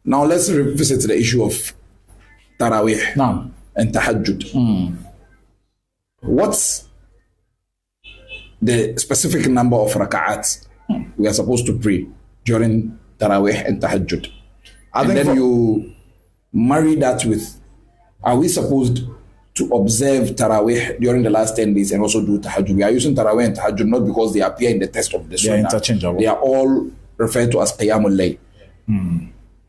Now let's revisit the issue of Taraaweeh and Tahajjud. What's the specific number of raka'aat we are supposed to pray during Taraaweeh and Tahajjud? And then you marry that with, are we supposed to observe Taraaweeh during the last 10 days and also do Tahajjud? We are using Taraaweeh and Tahajjud not because they appear in the text of the Sunnah. They are interchangeable. They are all referred to as Qiyamul Layl.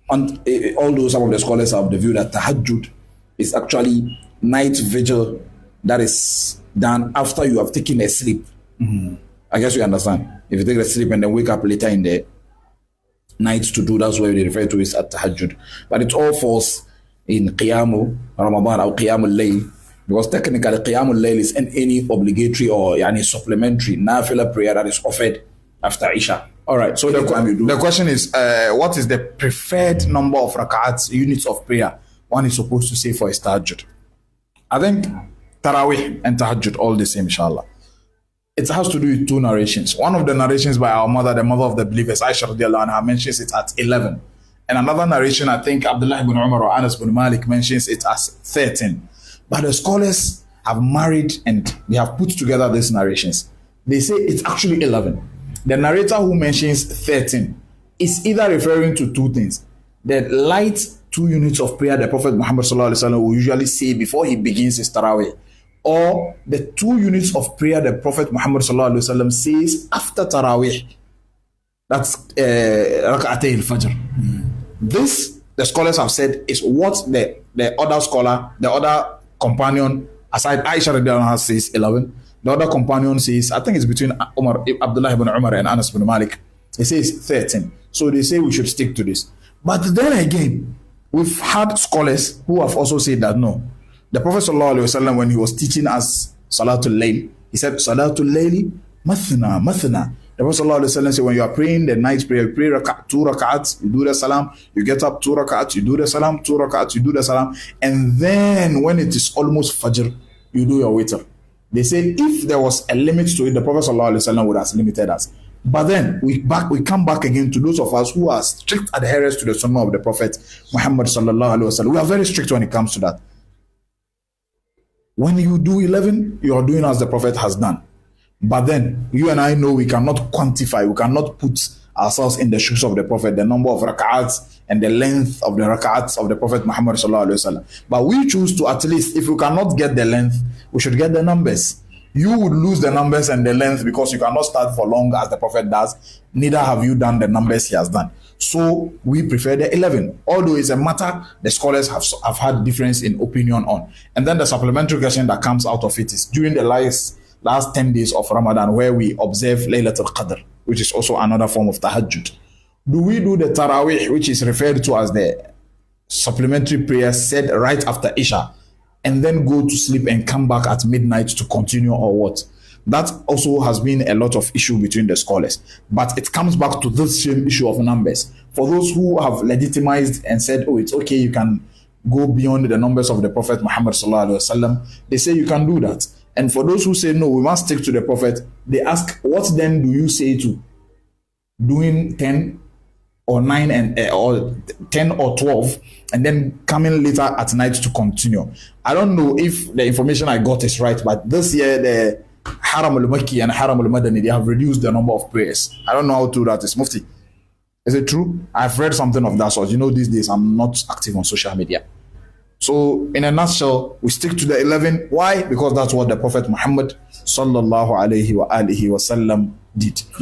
And although some of the scholars are of the view that Tahajjud is actually night vigil that is done after you have taken a sleep. I guess you understand. If you take a sleep and then wake up later in the night to do, that's what they refer to as at Tahajjud. But it all falls in Qiyamu Ramadan or Qiyamul Layl, because technically Qiyamul Layl is any obligatory or supplementary nafila prayer that is offered after Isha. All right, so the question is, what is the preferred number of rak'ats, units of prayer, one is supposed to say for his tahajjud? I think Taraaweeh and Tahajjud all the same, inshallah. It has to do with two narrations. One of the narrations by our mother, the mother of the believers, Aisha radiallahu anha, mentions it at 11. And another narration, I think Abdullah ibn Umar or Anas ibn Malik mentions it as 13. But the scholars have married and they have put together these narrations. They say it's actually 11. The narrator who mentions 13 is either referring to two things. The light 2 units of prayer the Prophet Muhammad sallallahu alaihi wasallam will usually say before he begins his Taraaweeh, or the 2 units of prayer the Prophet Muhammad sallallahu alaihi wasallam says after Taraaweeh. That's raka'aat al-fajr. This, the scholars have said, is what the other scholar, the other companion, aside Aisha radiallahu anha, says 11. The other companion says, I think it's between Abdullah ibn Umar and Anas ibn Malik. He says 13. So they say we should stick to this. But then again, we've had scholars who have also said that no. The Prophet sallallahu alaihi wasallam, when he was teaching us Salatul Layl, he said, Salatul Layli mathna, mathna. The Prophet sallallahu alaihi wasallam said, when you are praying the night prayer, you pray 2 rak'ats, you do the salam, you get up 2 rak'ats, you do the salam, 2 rak'ats, you do the salam, and then when it is almost Fajr, you do your witr. They say if there was a limit to it, the Prophet sallallahu alaihi wasallam would have limited us. But then we come back again to those of us who are strict adherents to the Sunnah of the Prophet Muhammad sallallahu alaihi wasallam. We are very strict when it comes to that. When you do 11, you are doing as the Prophet has done. But then you and I know we cannot quantify, we cannot put ourselves in the shoes of the Prophet, the number of rak'ats and the length of the rak'ats of the Prophet Muhammad sallallahu alaihi wasallam. But we choose to, at least, if we cannot get the length, we should get the numbers. You would lose the numbers and the length because you cannot start for long as the Prophet does. Neither have you done the numbers he has done. So we prefer the 11. Although it's a matter the scholars have had difference in opinion on. And then the supplementary question that comes out of it is during the last 10 days of Ramadan, where we observe Laylatul Qadr, which is also another form of Tahajjud. Do we do the Taraaweeh, which is referred to as the supplementary prayer said right after Isha, and then go to sleep and come back at midnight to continue, or what? That also has been a lot of issue between the scholars. But it comes back to this same issue of numbers. For those who have legitimized and said, oh, it's okay, you can go beyond the numbers of the Prophet Muhammad sallallahu alaihi wasallam, they say you can do that. And for those who say, no, we must stick to the Prophet, they ask, what then do you say to doing 10 or 9 and or 10 or 12 and then coming later at night to continue? I don't know if the information I got is right, but this year the Haram al-Makki and Haram al-Madani, they have reduced the number of prayers. I don't know how true that is. Mufti, is it true? I've read something of that sort. You know, these days I'm not active on social media. So in a nutshell, we stick to the 11. Why? Because that's what the Prophet Muhammad sallallahu alaihi wa alihi wasallam did.